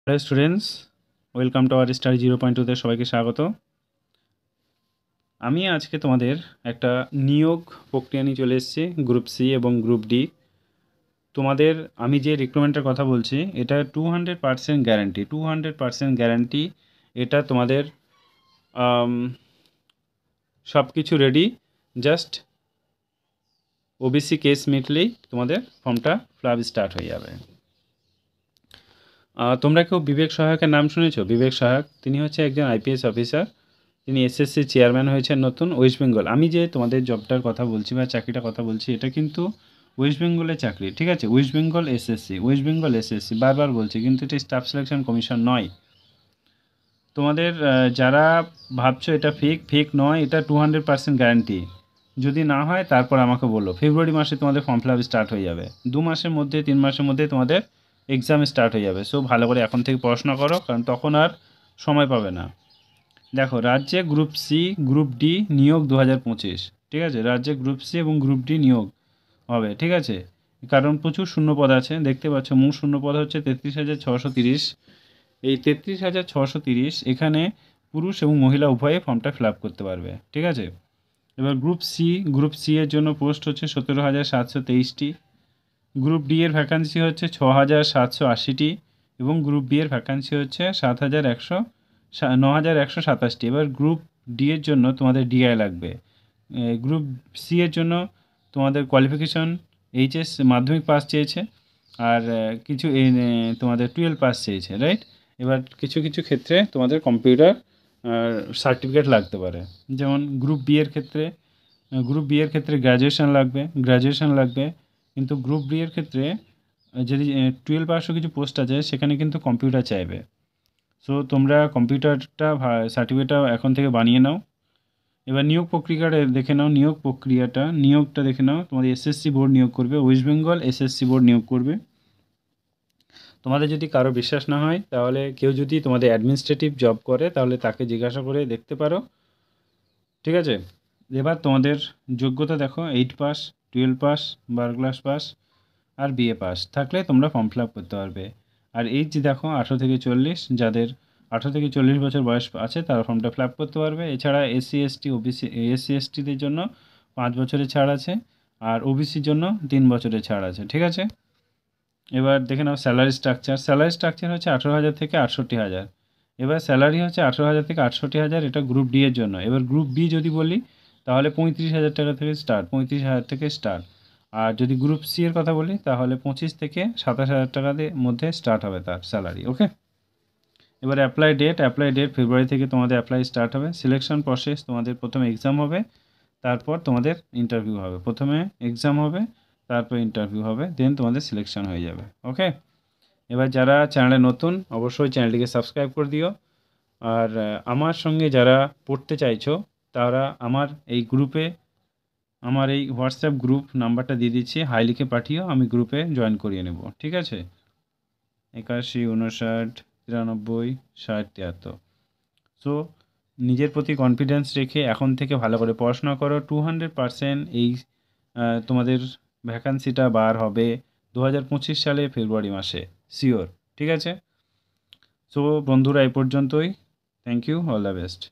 Hello students, welcome to our study 0.2 সবাইকে স্বাগত। আমি আজকে তোমাদের একটা নিয়োগ প্রক্রিয়া নিয়ে চলে এসেছি, গ্রুপ সি এবং গ্রুপ ডি। তোমাদের আমি যে রিক্রুটমেন্টের কথা বলছি এটা 200% গ্যারান্টি, 200% গ্যারান্টি। এটা তোমাদের সব কিছু রেডি, জাস্ট ওবিসি কেস মিটলেই তোমাদের ফর্মটা ফিল স্টার্ট হয়ে যাবে। তোমরা কেউ বিবেক সহায়কের নাম শুনেছো? বিবেক সহায়ক তিনি হচ্ছে একজন আইপিএস অফিসার, তিনি এসএসসি চেয়ারম্যান হয়েছেন নতুন ওয়েস্ট বেঙ্গল। আমি যে তোমাদের জবটার কথা বলছি বা চাকরিটার কথা বলছি এটা কিন্তু ওয়েস্ট বেঙ্গলের চাকরি, ঠিক আছে? West Bengal SSC, West Bengal SSC বারবার বলছি, কিন্তু এটা স্টাফ সিলেকশন কমিশন নয়। তোমাদের যারা ভাবছো এটা ফেক, ফেক নয়, এটা 200% গ্যারান্টি। যদি না হয় তারপর আমাকে বলো। ফেব্রুয়ারি মাসে তোমাদের ফর্ম ফিল আপ স্টার্ট হয়ে যাবে, 2 মাসের মধ্যে 3 মাসের মধ্যে তোমাদের এক্সাম স্টার্ট হয়ে যাবে। সো ভালো করে এখন থেকে পড়াশোনা করো, কারণ তখন আর সময় পাবে না। দেখো, রাজ্যে গ্রুপ সি গ্রুপ ডি নিয়োগ 2025, ঠিক আছে? রাজ্যে গ্রুপ সি এবং গ্রুপ ডি নিয়োগ হবে, ঠিক আছে? কারণ প্রচুর শূন্যপদ আছে, দেখতে পাচ্ছ মোট শূন্যপদ হচ্ছে 33,630। এই 33,630 এখানে পুরুষ এবং মহিলা উভয়ে ফর্মটা ফিল আপ করতে পারবে, ঠিক আছে? এবার গ্রুপ সি এর জন্য পোস্ট হচ্ছে 17,723টি, গ্রুপ ডি এর ভ্যাকান্সি হচ্ছে 6,780টি এবং গ্রুপ বি এর ভ্যাকান্সি হচ্ছে 9,127টি। এবার গ্রুপ ডি এর জন্য তোমাদের ডিআই লাগবে। গ্রুপ সি এর জন্য তোমাদের কোয়ালিফিকেশন এইচএস মাধ্যমিক পাস চেয়েছে, আর কিছু তোমাদের 12 পাস চেয়েছে, রাইট? এবার কিছু কিছু ক্ষেত্রে তোমাদের কম্পিউটার সার্টিফিকেট লাগতে পারে। যেমন গ্রুপ বি এর ক্ষেত্রে গ্র্যাজুয়েশন লাগবে, কিন্তু গ্রুপ ডি এর ক্ষেত্রে যদি 12 পাসও কিছু পোস্ট আছে সেখানে কিন্তু কম্পিউটার চাইবে। সো তোমরা কম্পিউটারটা সার্টিফিকেটটা এখন থেকে বানিয়ে নাও। এবার নিয়োগটা দেখে নাও। তোমাদের এসএসসি বোর্ড নিয়োগ করবে, ওয়েস্ট বেঙ্গল এসএসসি বোর্ড নিয়োগ করবে। তোমাদের যদি কারো বিশ্বাস না হয় তাহলে কেউ যদি তোমাদের অ্যাডমিনিস্ট্রেটিভ জব করে তাহলে তাকে জিজ্ঞাসা করে দেখতে পারো, ঠিক আছে? এবার তোমাদের যোগ্যতা দেখো, 8 পাস, 12 পাস, 12 ক্লাস পাস আর বিএ পাস থাকলে তোমরা ফর্ম ফিল আপ করতে পারবে। আর এই যে দেখো 18 থেকে 40, যাদের 18 থেকে 40 বছর বয়স আছে তারা ফর্মটা ফিল আপ করতে পারবে। এছাড়া এসসি এসটিদের জন্য 5 বছরের ছাড় আছে, আর ওবিসির জন্য 3 বছরের ছাড় আছে, ঠিক আছে? এবার দেখে নাও স্যালারি স্ট্রাকচার হচ্ছে 18,000 থেকে 68,000। এবার স্যালারি হচ্ছে 18,000 থেকে 68,000, এটা গ্রুপ ডি এর জন্য। এবার গ্রুপ বি যদি বলি তাহলে 35,000 টাকা থেকে স্টার্ট, 35,000 থেকে স্টার্ট। আর যদি গ্রুপ সি এর কথা বলি তাহলে 25 থেকে 27,000 টাকার মধ্যে স্টার্ট হবে তার স্যালারি, ওকে? এবার অ্যাপ্লাই ডেট ফেব্রুয়ারি থেকে তোমাদের অ্যাপ্লাই স্টার্ট হবে। সিলেকশন প্রসেস, তোমাদের প্রথমে এক্সাম হবে, তারপর তোমাদের ইন্টারভিউ হবে। প্রথমে এক্সাম হবে, তারপর ইন্টারভিউ হবে, দেন তোমাদের সিলেকশন হয়ে যাবে, ওকে? এবার যারা চ্যানেলে নতুন অবশ্যই চ্যানেলটিকে সাবস্ক্রাইব করে দিও। আর আমার সঙ্গে যারা পড়তে চাইছো তারা আমার এই হোয়াটসঅ্যাপ গ্রুপ নাম্বারটা দিয়ে দিচ্ছি, হাই লিখে পাঠিও, আমি গ্রুপে জয়েন করিয়ে নেব, ঠিক আছে? 81 59 93 60 73। সো নিজের প্রতি কনফিডেন্স রেখে এখন থেকে ভালো করে পড়াশোনা করো। 200% এই তোমাদের ভ্যাকান্সিটা বার হবে 2025 সালে ফেব্রুয়ারি মাসে, শিওর, ঠিক আছে? সো বন্ধুরা এই পর্যন্তই। Thank you, all the best.